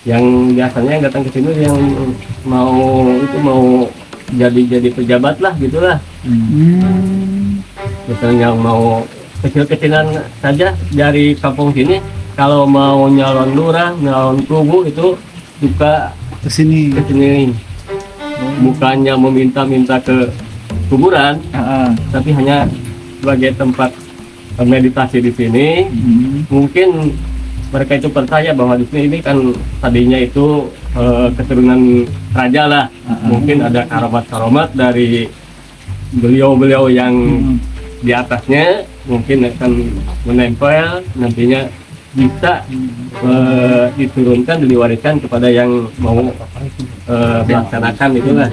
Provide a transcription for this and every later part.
Yang biasanya yang datang ke sini yang mau itu mau jadi pejabat lah gitulah. Misalnya yang mau kecil-kecilan saja dari kampung sini, kalau mau nyalon lurah, nyalon kubu itu suka Ke sini. ke sini. Bukannya meminta-minta ke kuburan, tapi hanya sebagai tempat meditasi di sini. Mungkin mereka itu percaya bahwa di sini ini kan tadinya itu keturunan raja lah. Mungkin ada karomat-karomat dari beliau-beliau yang di atasnya, mungkin akan menempel nantinya bisa diturunkan, diwariskan kepada yang mau melaksanakan itulah.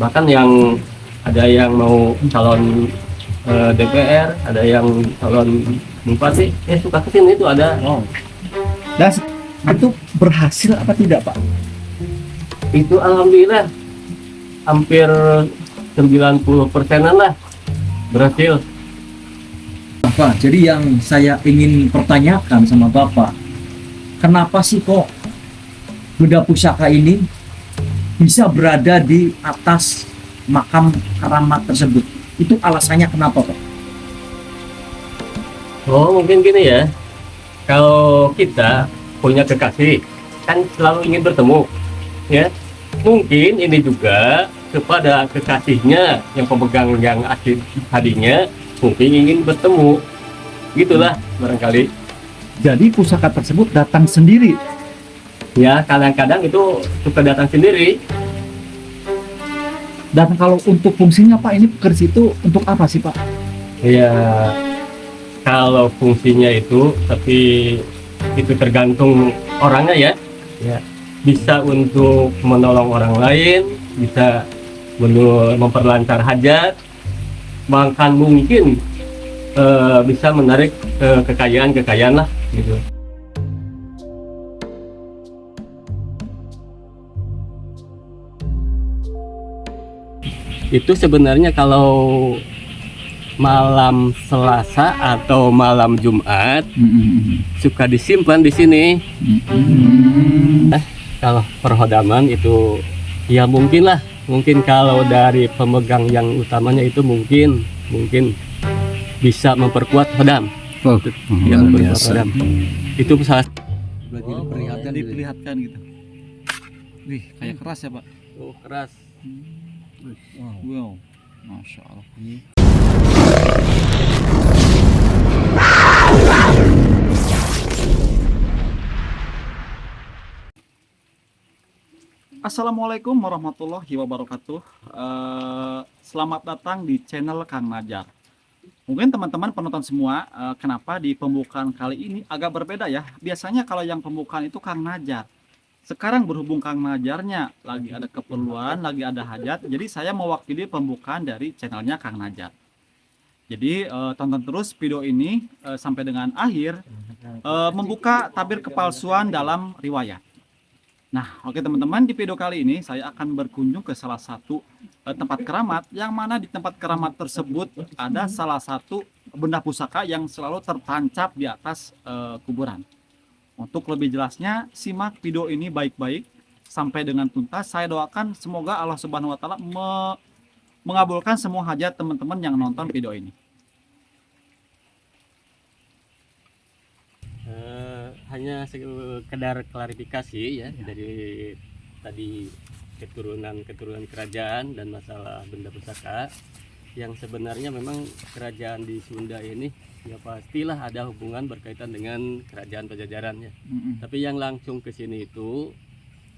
Bahkan yang ada yang mau calon DPR, ada yang calon bupati, suka kesini itu ada. Dan itu berhasil apa tidak, Pak? Itu alhamdulillah hampir 90%-an lah berhasil. Bapak, jadi yang saya ingin pertanyakan sama Bapak, kenapa sih kok benda pusaka ini bisa berada di atas makam keramat tersebut? Itu alasannya kenapa, Pak? Oh, mungkin gini ya, kalau kita punya kekasih kan selalu ingin bertemu ya, mungkin ini juga kepada kekasihnya yang pemegang yang asli tadinya mungkin ingin bertemu gitulah barangkali. Jadi pusaka tersebut datang sendiri. Ya, kadang-kadang itu suka datang sendiri. Dan kalau untuk fungsinya, Pak, ini keris itu untuk apa sih, Pak? Ya, kalau fungsinya itu, tapi itu tergantung orangnya ya. Ya, bisa untuk menolong orang lain, bisa memperlancar hajat, bahkan mungkin bisa menarik kekayaan lah gitu. Itu sebenarnya kalau malam Selasa atau malam Jumat suka disimpan di sini. Kalau perhodaman itu ya mungkin kalau dari pemegang yang utamanya itu mungkin bisa memperkuat hodam. Yang memperkuat hodam. Itu salah. Diperlihatkan gitu. Wih, kayak keras ya, Pak? Oh, keras. Wow. Masya Allah. Assalamualaikum warahmatullahi wabarakatuh. Selamat datang di channel Kang Najar. Mungkin teman-teman penonton semua, kenapa di pembukaan kali ini agak berbeda ya. Biasanya kalau yang pembukaan itu Kang Najar. Sekarang berhubung Kang Najarnya lagi ada keperluan, lagi ada hajat, jadi saya mewakili pembukaan dari channelnya Kang Najar. Jadi tonton terus video ini sampai dengan akhir, membuka tabir kepalsuan dalam riwayat. Nah, oke teman-teman, di video kali ini saya akan berkunjung ke salah satu tempat keramat, yang mana di tempat keramat tersebut ada salah satu benda pusaka yang selalu tertancap di atas kuburan. Untuk lebih jelasnya, simak video ini baik-baik sampai dengan tuntas. Saya doakan semoga Allah Subhanahu wa taala mengabulkan semua hajat teman-teman yang nonton video ini. Hanya sekedar klarifikasi ya, dari tadi keturunan kerajaan dan masalah benda pusaka, yang sebenarnya memang kerajaan di Sunda ini ya pastilah ada hubungan berkaitan dengan kerajaan Pajajaran ya. Tapi yang langsung ke sini itu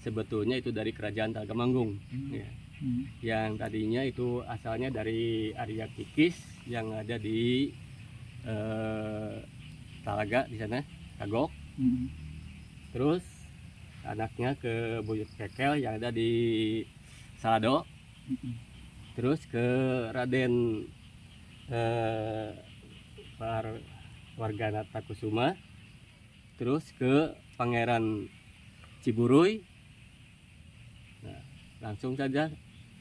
sebetulnya itu dari kerajaan Tagamanggung ya. Yang tadinya itu asalnya dari Arya Kikis yang ada di Talaga di sana, Kagok. Terus anaknya ke Buyut Kekel yang ada di Salado. Terus ke Raden Warganata Kusuma, terus ke Pangeran Ciburuy. Nah, langsung saja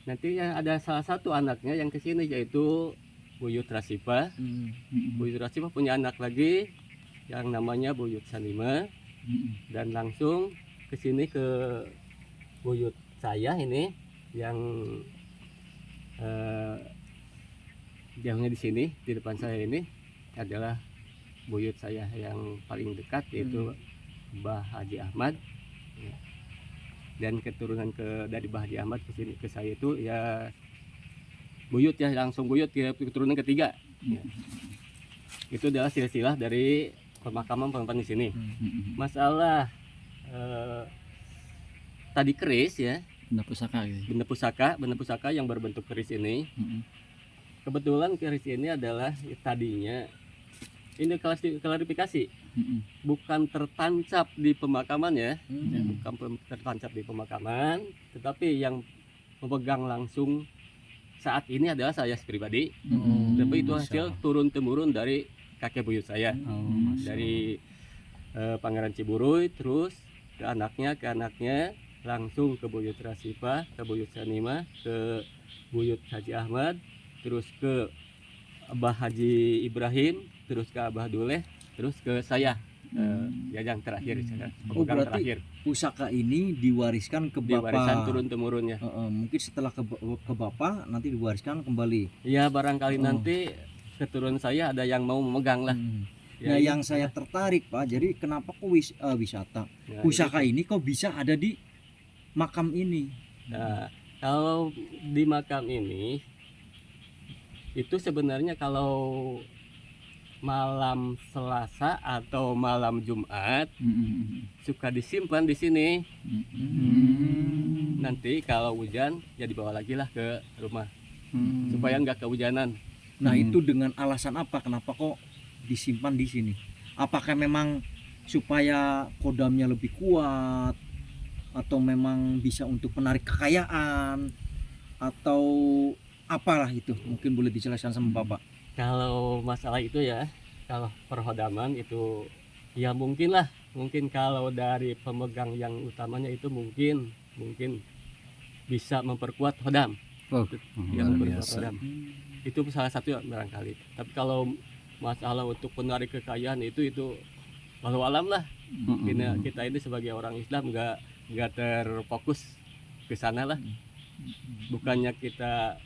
nanti yang ada salah satu anaknya yang kesini yaitu Buyut Rasipa. Buyut Rasipa punya anak lagi yang namanya Buyut Sanima, dan langsung ke sini ke buyut saya ini yang jauhnya di sini di depan saya ini adalah buyut saya yang paling dekat yaitu Mbah Haji Ahmad. Ya. Dan keturunan dari Mbah Haji Ahmad ke sini ke saya itu ya buyut ya, langsung buyut ke keturunan ketiga. Ya. Itu adalah silsilah dari pemakaman perempuan di sini. Masalah tadi keris ya, benda pusaka yang berbentuk keris ini. Kebetulan keris ini adalah tadinya ini klarifikasi, bukan tertancap di pemakaman ya, bukan tertancap di pemakaman, tetapi yang memegang langsung saat ini adalah saya pribadi. Tapi itu hasil turun temurun dari kakek buyut saya, dari Pangeran Ciburuy, terus ke anaknya langsung ke buyut Rasipa, ke buyut Sanima, ke buyut Haji Ahmad, terus ke Abah Haji Ibrahim, terus ke Abah Duleh, terus ke saya. Yang terakhir, pemegang berarti terakhir. Pusaka ini diwariskan ke bapak. Diwariskan turun temurunnya. Mungkin setelah ke bapak nanti diwariskan kembali. Ya barangkali nanti keturunan saya ada yang mau memegang lah. Nah, yang saya tertarik Pak, jadi kenapa kok wisata Ya, pusaka ini kok bisa ada di makam ini? Nah, kalau di makam ini itu sebenarnya kalau malam Selasa atau malam Jumat suka disimpan di sini. Nanti kalau hujan ya dibawa lagi lah ke rumah supaya nggak kehujanan. Nah, itu dengan alasan apa? Kenapa kok disimpan di sini? Apakah memang supaya kodamnya lebih kuat, atau memang bisa untuk menarik kekayaan, atau apalah itu? Mungkin boleh dijelaskan sama Bapak. Kalau masalah itu ya, kalau perhodaman itu ya mungkin kalau dari pemegang yang utamanya itu mungkin bisa memperkuat hodam. Yang memperkuat hodam. Itu salah satu barangkali. Tapi kalau masalah untuk menarik kekayaan itu walau alam lah. Kita ini sebagai orang Islam nggak terfokus ke sana lah. Bukannya kita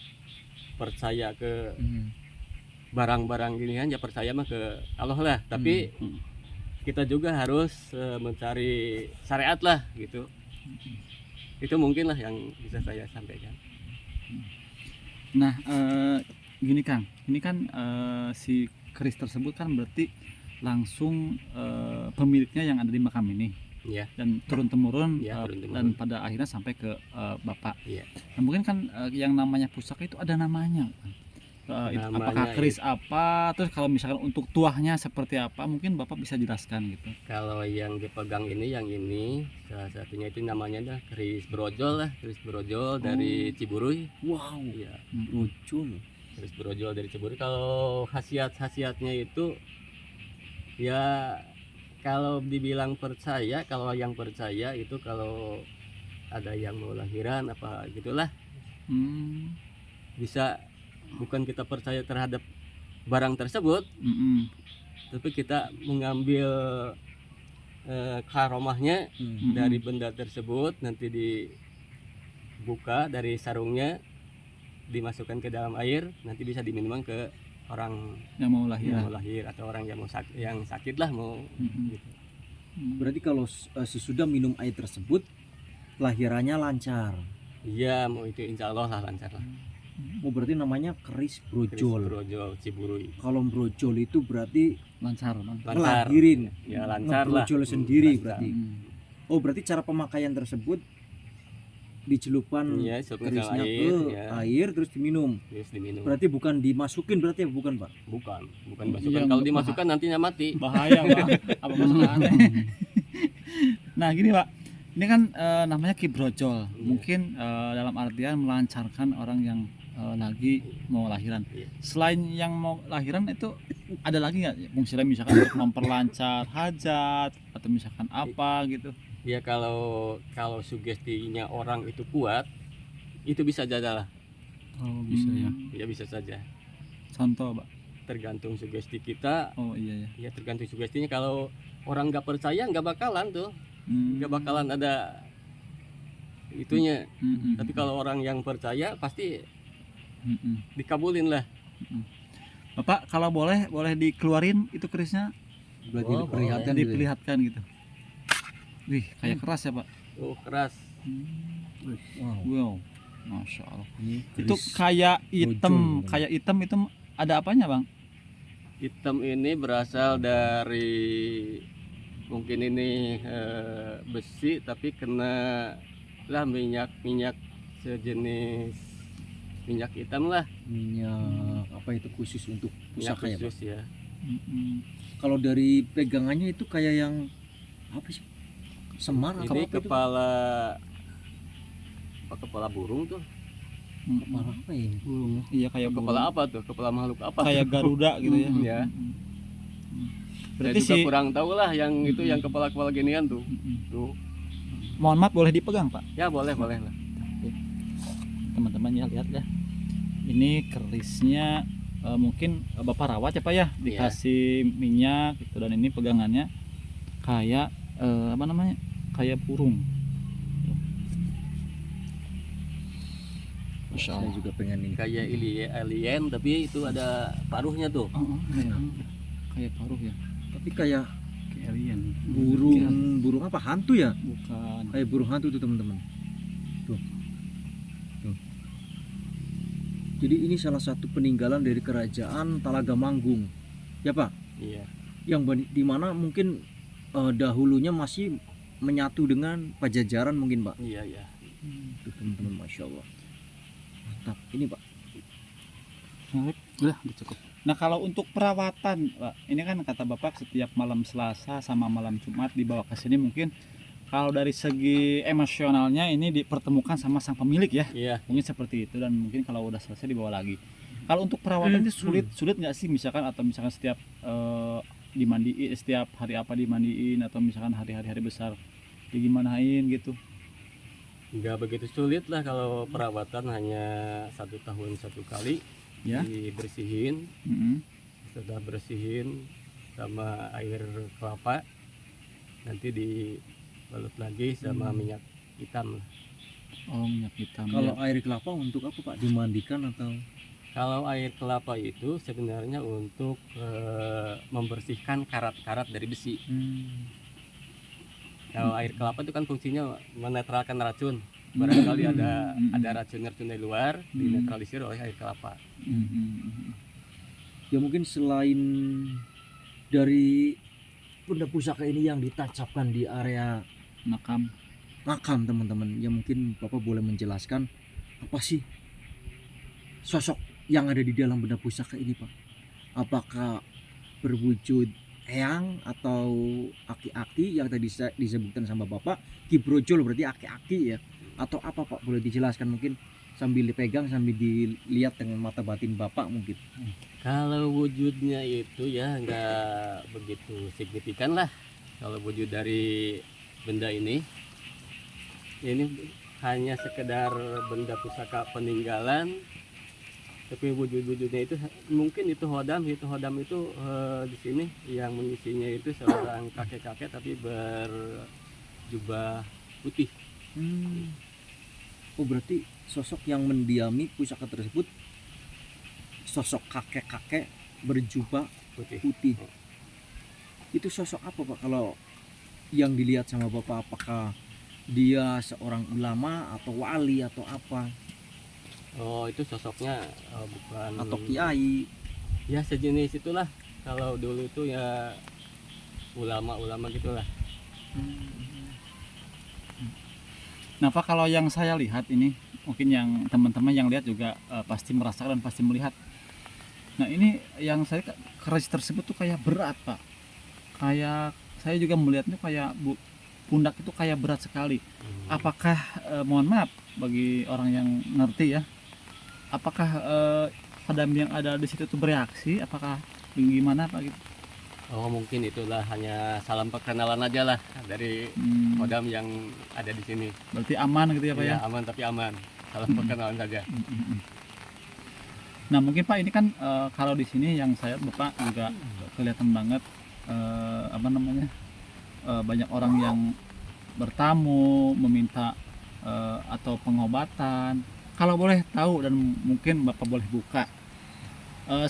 percaya ke barang-barang ginian, ya percaya mah ke Allah lah, tapi kita juga harus mencari syariat lah gitu. Itu mungkin lah yang bisa saya sampaikan. Nah, gini Kang, ini kan si keris tersebut kan berarti langsung pemiliknya yang ada di makam ini, Ya. dan turun temurun, Turun-temurun. dan pada akhirnya sampai ke Bapak. Iya. Nah, mungkin kan yang namanya pusaka itu ada namanya. Apakah Namanya keris apa? Terus kalau misalkan untuk tuahnya seperti apa? Mungkin Bapak bisa jelaskan gitu. Kalau yang dipegang ini, salah satunya itu namanya dah keris brojol dari Ciburuy. Wow, Iya. brojol. Keris brojol dari Ciburuy. Kalau khasiatnya itu ya kalau dibilang percaya, kalau yang percaya itu kalau ada yang mau lahiran apa gitulah, bisa bukan kita percaya terhadap barang tersebut, tapi kita mengambil karomahnya dari benda tersebut, nanti dibuka dari sarungnya, dimasukkan ke dalam air, nanti bisa diminum ke orang Yang mau lahir. yang mau lahir atau orang yang sakit lah mau gitu. Berarti kalau sesudah minum air tersebut lahirannya lancar. Iya, mau itu insya Allah lah lancar lah. Oh, berarti namanya keris Keris brojol. brojol Ciburuy. Kalau brojol itu berarti Lancar. Lancar. melahirin. Ya lancar lah. Brojol sendiri Lancar. berarti. Oh, berarti cara pemakaian tersebut dicelupkan Iya, celupkan kerisnya air, ke ya. air terus diminum. Terus diminum. Berarti bukan dimasukin, berarti ya bukan, Pak? bukan Iya, masukkan. Kalau dimasukkan nantinya mati. Bahaya Pak. Apa masalah aneh? Nah gini Pak, ini kan namanya Ki Brojol. Mungkin dalam artian melancarkan orang yang lagi mau lahiran. Iya. Selain yang mau lahiran itu ada lagi nggak fungsinya, misalkan untuk memperlancar hajat atau misalkan apa gitu? Ya kalau sugestinya orang itu kuat, itu bisa saja lah. Oh bisa ya. Ya bisa saja. Contoh Pak. Tergantung sugesti kita. Oh iya ya. Ya tergantung sugestinya. Kalau orang nggak percaya nggak bakalan tuh. nggak bakalan ada itunya. Tapi Hmm. kalau orang yang percaya pasti Hmm. dikabulin lah. Bapak kalau boleh dikeluarin itu kerisnya, Berarti Oh, diperlihatkan gitu ya. diperlihatkan gitu. Wih, kayak keras ya, Pak. Oh keras. Wow, Wow, masya Allah. ini Itu keris kayak hitam, brojol. kayak hitam itu ada apanya, Bang? Hitam ini berasal dari mungkin ini besi tapi kena lah minyak sejenis minyak hitam lah, minyak apa itu khusus untuk minyak pusaka ya, Pak? khusus ya. Kalau dari pegangannya itu kayak yang apa sih? Semar atau Ini apa itu? kepala burung tuh. Kepala apa ya? Burung. Iya kayak Kepala burung. apa tuh? Kepala makhluk apa? Kayak Garuda gitu ya. Ya. Saya Berarti juga sih, kurang tahu lah yang itu yang kepala ginian tuh. Tuh. mohon maaf boleh dipegang, Pak. Ya boleh lah. Teman-teman ya lihat ya. Ini kerisnya mungkin Bapak rawat ya, Pak ya, dikasih minyak gitu, dan ini pegangannya kayak apa namanya? Kayak burung. Masya Saya Allah. juga pengen ini. Kayak alien tapi itu ada paruhnya tuh. Iya. Kayak paruh ya. Tapi kayak Kayak alien. burung apa hantu ya? Bukan. Kayak burung hantu tuh teman-teman. Tuh. Tuh. Jadi ini salah satu peninggalan dari kerajaan Talaga Manggung. Ya, Pak? Iya. Yang di mana mungkin dahulunya masih menyatu dengan Pajajaran mungkin, Pak. Iya. Tuh teman-teman, Masya Allah. Mantap. Ini, Pak. Udah cukup. Nah kalau untuk perawatan, Pak, ini kan kata Bapak setiap malam Selasa sama malam Jumat dibawa ke sini, mungkin kalau dari segi emosionalnya ini dipertemukan sama sang pemilik ya, Iya. mungkin seperti itu, dan mungkin kalau udah selesai dibawa lagi. Kalau untuk perawatan itu sulit nggak sih, misalkan atau misalkan setiap dimandiin, setiap hari apa dimandiin, atau misalkan hari-hari besar digimanain gitu? Nggak begitu sulit lah kalau perawatan, hanya 1 tahun 1 kali Ya. dibersihin. Mm-mm. Setelah bersihin sama air kelapa, nanti dibalut lagi sama minyak hitam lah. Oh, minyak hitam. Kalau ya. air kelapa untuk apa, Pak? Dimandikan atau? Kalau air kelapa itu sebenarnya untuk membersihkan karat-karat dari besi. Kalau air kelapa itu kan fungsinya menetralkan racun. Barangkali ada racun-racun dari luar, dinetralisir oleh air kelapa. Mm-mm. Ya mungkin selain dari benda pusaka ini yang ditancapkan di area Makam. makam teman-teman, ya mungkin Bapak boleh menjelaskan apa sih sosok yang ada di dalam benda pusaka ini, Pak? Apakah berwujud eyang atau aki-aki yang tadi disebutkan sama Bapak? Ki brojol berarti aki-aki ya? Atau apa, Pak? Boleh dijelaskan mungkin sambil dipegang, sambil dilihat dengan mata batin Bapak mungkin. Kalau wujudnya itu ya nggak begitu signifikan lah. Kalau wujud dari benda ini hanya sekedar benda pusaka peninggalan, tapi wujudnya itu mungkin itu hodam itu di sini yang mengisinya itu seorang kakek-kakek tapi berjubah putih. Oh, berarti sosok yang mendiami pusaka tersebut sosok kakek-kakek berjubah putih. Itu sosok apa, Pak? Kalau yang dilihat sama Bapak, apakah dia seorang ulama atau wali atau apa? Oh, itu sosoknya bukan Atau kiai? ya sejenis itulah. Kalau dulu itu ya ulama-ulama gitulah. Nah, Pak, kalau yang saya lihat ini, mungkin yang teman-teman yang lihat juga pasti merasakan dan pasti melihat. Nah, ini yang saya keris tersebut tuh kayak berat, Pak. Kayak saya juga melihatnya kayak pundak itu kayak berat sekali. Apakah mohon maaf bagi orang yang ngerti ya, apakah hodam yang ada di situ tuh bereaksi? Apakah gimana, Pak gitu? Oh, mungkin itulah hanya salam perkenalan aja lah dari hodam yang ada di sini. Berarti aman gitu ya, Pak ya? Iya, aman tapi aman. Salam perkenalan saja. Nah, mungkin Pak ini kan kalau di sini yang saya Bapak juga kelihatan banget apa namanya, banyak orang yang bertamu, meminta atau pengobatan, kalau boleh tahu dan mungkin Bapak boleh buka,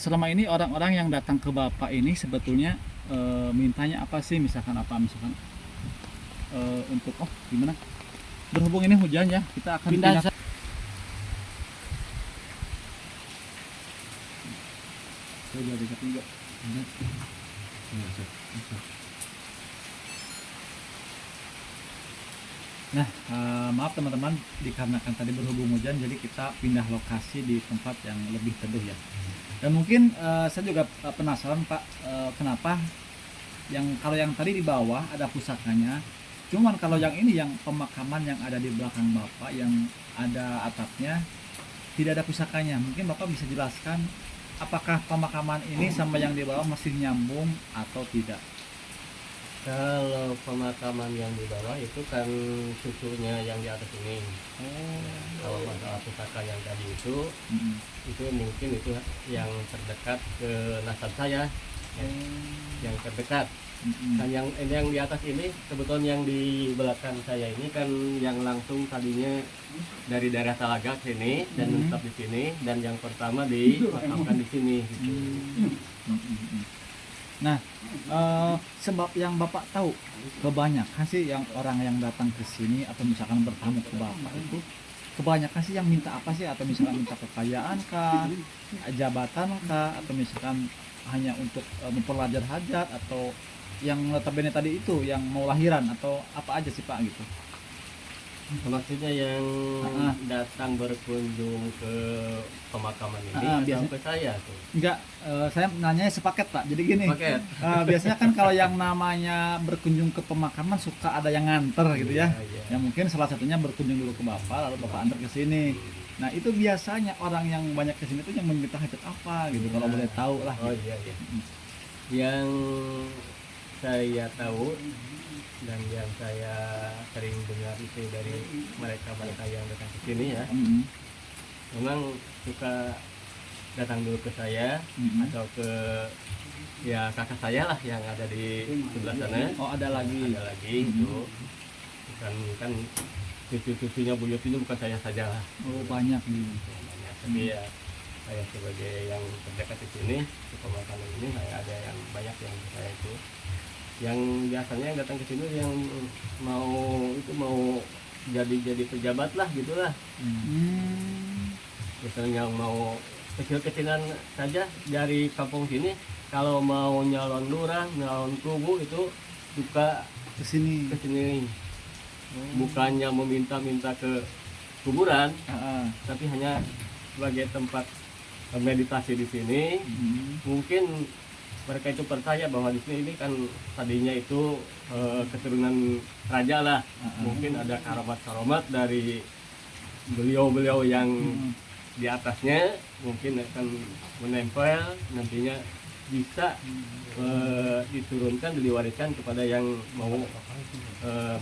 selama ini orang-orang yang datang ke Bapak ini sebetulnya mintanya apa sih? Misalkan untuk gimana? Berhubung ini hujan ya, kita akan pindah. Nah, maaf teman-teman, dikarenakan tadi berhubung hujan, jadi kita pindah lokasi di tempat yang lebih teduh ya. Dan mungkin saya juga penasaran Pak, kenapa kalau yang tadi di bawah ada pusakanya, cuman kalau yang ini yang pemakaman yang ada di belakang Bapak yang ada atapnya tidak ada pusakanya. Mungkin Bapak bisa jelaskan apakah pemakaman ini sama yang di bawah masih nyambung atau tidak? Kalau pemakaman yang di bawah itu kan susunya yang di atas ini. Kalau masalah pusaka yang tadi itu mungkin itu yang terdekat ke nasab saya, yang terdekat. Dan yang di atas ini kebetulan yang di belakang saya ini kan yang langsung tadinya dari daerah Talaga sini dan menetap di sini, dan yang pertama dimakamkan di sini gitu. Nah, sebab yang Bapak tahu, kebanyakan sih yang orang yang datang ke sini atau misalkan bertamu ke Bapak itu kebanyakan sih yang minta apa sih? Atau misalkan minta kekayaan kah, jabatan kah, atau misalkan hanya untuk memperlancar hajat, atau yang notabene tadi itu yang mau lahiran, atau apa aja sih Pak gitu? Maksudnya yang datang berkunjung ke pemakaman ini atau biasanya, ke saya tuh? Enggak, saya nanya sepaket Pak. Jadi gini, Paket. biasanya kan kalau yang namanya berkunjung ke pemakaman suka ada yang nganter gitu ya. Iya. Yang mungkin salah satunya berkunjung dulu ke Bapak, lalu Bapak antar ke sini. Nah itu biasanya orang yang banyak ke sini tuh yang meminta hajat apa gitu, kalau boleh tahu lah. Oh iya. Yang saya tahu dan yang saya sering dengar itu dari mereka yang datang ke sini ya, memang suka datang dulu ke saya atau ke ya kakak saya lah yang ada di sebelah sana. Oh ada lagi itu kan cucu-cucunya buyut ini bukan saya saja lah. Oh banyak nih. Banyak. Tapi ya saya sebagai yang terdekat di sini di pemakaman ini, saya ada yang banyak yang saya itu yang biasanya yang datang ke sini yang mau jadi pejabat lah gitulah. Misalnya yang mau kecil-kecilan saja dari kampung sini, kalau mau nyalon lurah, nyalon kubu itu suka ke sini. Bukannya meminta ke kuburan, tapi hanya sebagai tempat meditasi di sini. Mungkin mereka itu percaya bahwa di sini ini kan tadinya itu keturunan raja lah. Mungkin ada karamat dari beliau-beliau yang di atasnya, mungkin akan menempel nantinya bisa diturunkan, diwariskan kepada yang mau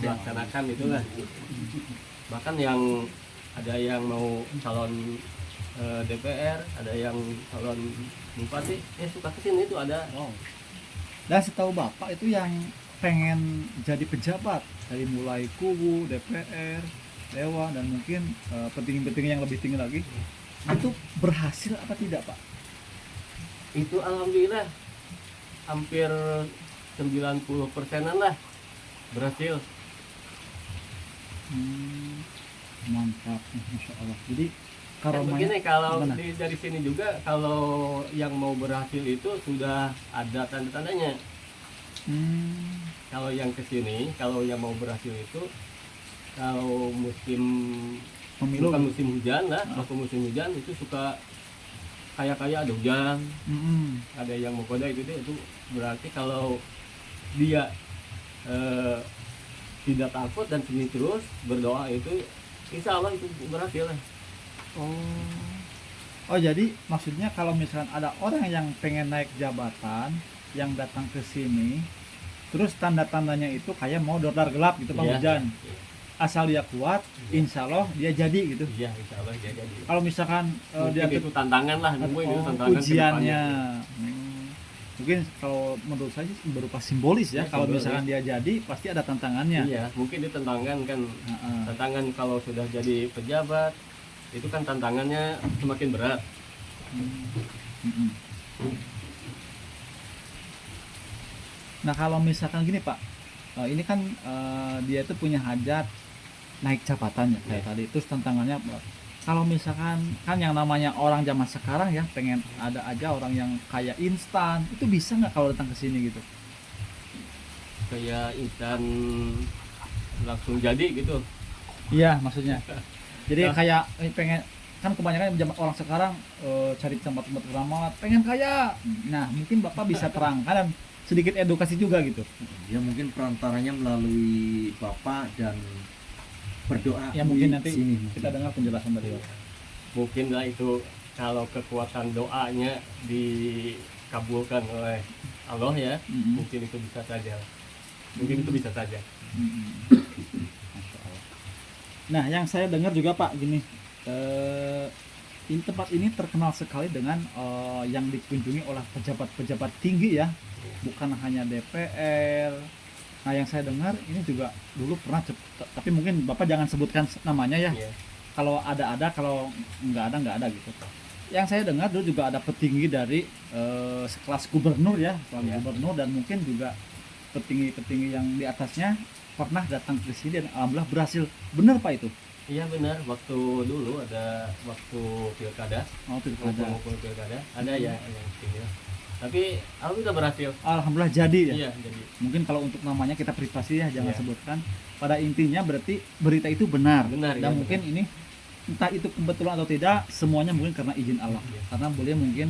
melaksanakan itulah. Bahkan yang ada yang mau calon DPR, ada yang calon bupati, suka kesini itu ada. Dan setahu Bapak itu yang pengen jadi pejabat dari mulai kubu, DPR, dewan, dan mungkin petinggi-petinggi yang lebih tinggi lagi, itu berhasil apa tidak Pak? Itu alhamdulillah hampir 90%-an lah berhasil. Mantap, Masya Allah. Jadi begini, kalau dari sini juga kalau yang mau berhasil itu sudah ada tanda-tandanya. Kalau yang kesini, kalau yang mau berhasil itu kalau musim pemilu, bukan musim hujan lah, waktu musim hujan itu suka kayak ada hujan, ada yang menggoda itu berarti kalau dia tidak takut dan sini terus berdoa itu insya Allah itu berhasil lah. Oh jadi maksudnya kalau misalkan ada orang yang pengen naik jabatan yang datang ke sini, terus tanda-tandanya itu kayak mau dordar gelap gitu Pak, hujan. Asal dia kuat, insya Allah dia jadi gitu. Iya, insya Allah dia jadi. Kalau misalkan dia itu tantangan lah, nungguin itu tantangan ujiannya. Itu mungkin kalau menurut saya sih berupa simbolis ya. Ya, Kalau simbolis. misalkan dia jadi pasti ada tantangannya. Iya, mungkin itu tantangan kan. Heeh. Tantangan kalau sudah jadi pejabat itu kan tantangannya semakin berat. Mm-mm. Nah kalau misalkan gini Pak, ini kan dia itu punya hajat naik jabatan ya kayak tadi. Terus tantangannya kalau misalkan kan yang namanya orang zaman sekarang ya pengen ada aja orang yang kayak instan, itu bisa nggak kalau datang ke sini gitu? Kayak instan langsung jadi gitu. Iya maksudnya. Jadi Nah. kayak pengen kan kebanyakan orang sekarang cari tempat-tempat ramah pengen kaya. Nah mungkin Bapak bisa terangkan dan sedikit edukasi juga gitu. Ya mungkin perantaranya melalui Bapak dan berdoa Ya mungkin di nanti sini. kita dengar penjelasan dari Bapak. Mungkin lah itu kalau kekuatan doanya dikabulkan oleh Allah ya, Mm-mm. mungkin itu bisa saja. Mungkin itu bisa saja. Masya Allah. Nah, yang saya dengar juga Pak gini, tempat ini terkenal sekali dengan yang dikunjungi oleh pejabat-pejabat tinggi ya, bukan hanya DPR. Nah, yang saya dengar ini juga dulu pernah, tapi mungkin Bapak jangan sebutkan namanya ya. Iya. Kalau ada, kalau nggak ada gitu. Yang saya dengar dulu juga ada petinggi dari sekelas gubernur ya, Iya. gubernur dan mungkin juga petinggi-petinggi yang di atasnya pernah datang ke sini dan alhamdulillah berhasil. Benar Pak itu? Iya benar, waktu dulu ada waktu pilkada, Oh, tidak ada. ngumpul pilkada, ada ya yang sini. Tapi alhamdulillah berhasil. Alhamdulillah jadi ya. Iya, jadi Mungkin kalau untuk namanya kita privasi ya jangan Iya. sebutkan. Pada intinya berarti berita itu benar. Benar, Dan ya, mungkin ini entah itu kebetulan atau tidak, semuanya mungkin karena izin Allah. Iya. Karena beliau mungkin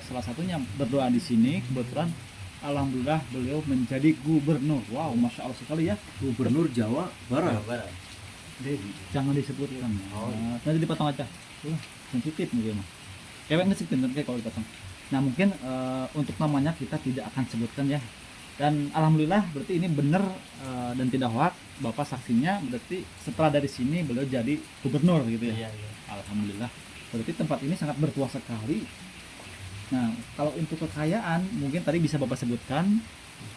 salah satunya berdoa di sini kebetulan alhamdulillah beliau menjadi gubernur. Wow, masya Allah sekali ya. Gubernur Jawa Barat. Jawa Barat. Jangan disebutkan. Oh, Nanti dipotong aja. Sensitif mungkin mah. Kewek nggak sih kayak kalau dipotong. Nah mungkin untuk namanya kita tidak akan sebutkan ya. Dan alhamdulillah berarti ini benar dan tidak hoax. Bapak saksinya berarti setelah dari sini beliau jadi gubernur gitu ya. Iya, iya. Alhamdulillah. Berarti tempat ini sangat bertuah sekali. Nah kalau untuk kekayaan mungkin tadi bisa Bapak sebutkan.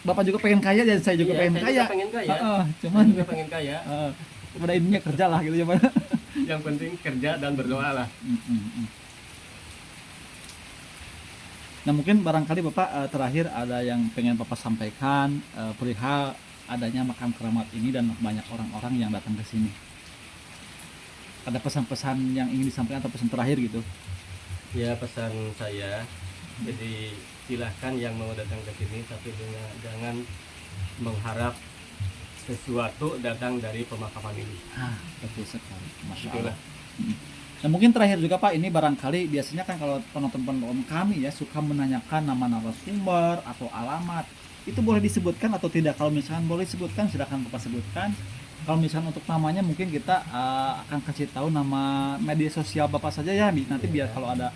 Bapak juga pengen kaya dan saya juga Iya, pengen saya kaya. juga pengen kaya. Cuman Saya juga pengen kaya. pada intinya kerja lah gitu ya Pak. Yang penting kerja dan berdoa lah. Nah mungkin barangkali Bapak terakhir ada yang pengen Bapak sampaikan perihal adanya makam keramat ini dan banyak orang-orang yang datang ke sini. Ada pesan-pesan yang ingin disampaikan atau pesan terakhir gitu? Ya pesan saya, jadi silahkan yang mau datang ke sini tapi jangan mengharap sesuatu datang dari pemakaman ini. Betul sekali, masya Itulah. Allah. Nah mungkin terakhir juga Pak, ini barangkali biasanya kan kalau penonton-penonton kami ya suka menanyakan nama narasumber atau alamat, itu boleh disebutkan atau tidak? Kalau misalkan boleh disebutkan silakan Bapak sebutkan. Kalau misalkan untuk namanya mungkin kita akan kasih tahu nama media sosial Bapak saja ya, nanti biar kalau ada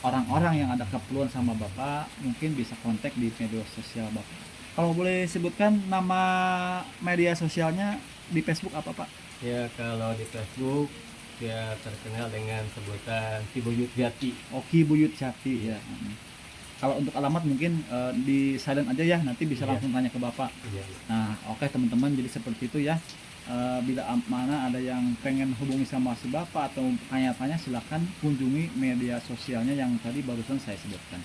orang-orang yang ada keperluan sama Bapak mungkin bisa kontak di media sosial Bapak. Kalau boleh sebutkan nama media sosialnya di Facebook apa Pak? Ya kalau di Facebook dia terkenal dengan sebutan Cibuyut Jati. Oki Buyut Jati ya. Kalau untuk alamat mungkin di silent aja ya, nanti bisa Iya. langsung tanya ke Bapak. Iya. Nah, oke teman-teman, jadi seperti itu ya. Bila mana ada yang pengen hubungi sama si Bapak atau tanya-tanya, silakan kunjungi media sosialnya yang tadi barusan saya sebutkan.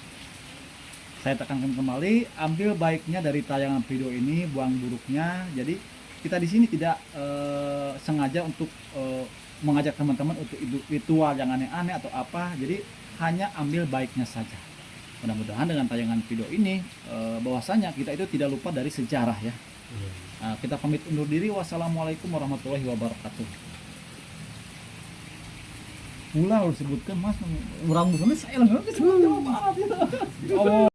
Saya tekankan kembali, ambil baiknya dari tayangan video ini, buang buruknya. Jadi kita di sini tidak sengaja untuk mengajak teman-teman untuk ritual yang aneh-aneh atau apa. Jadi hanya ambil baiknya saja. Mudah-mudahan dengan tayangan video ini bahwasanya kita itu tidak lupa dari sejarah ya. Iya. Kita pamit undur diri. Wassalamualaikum warahmatullahi wabarakatuh. Mula harus sebutkan Mas, orang musuhnya saya lah, nggak sebut Jawa Barat ya.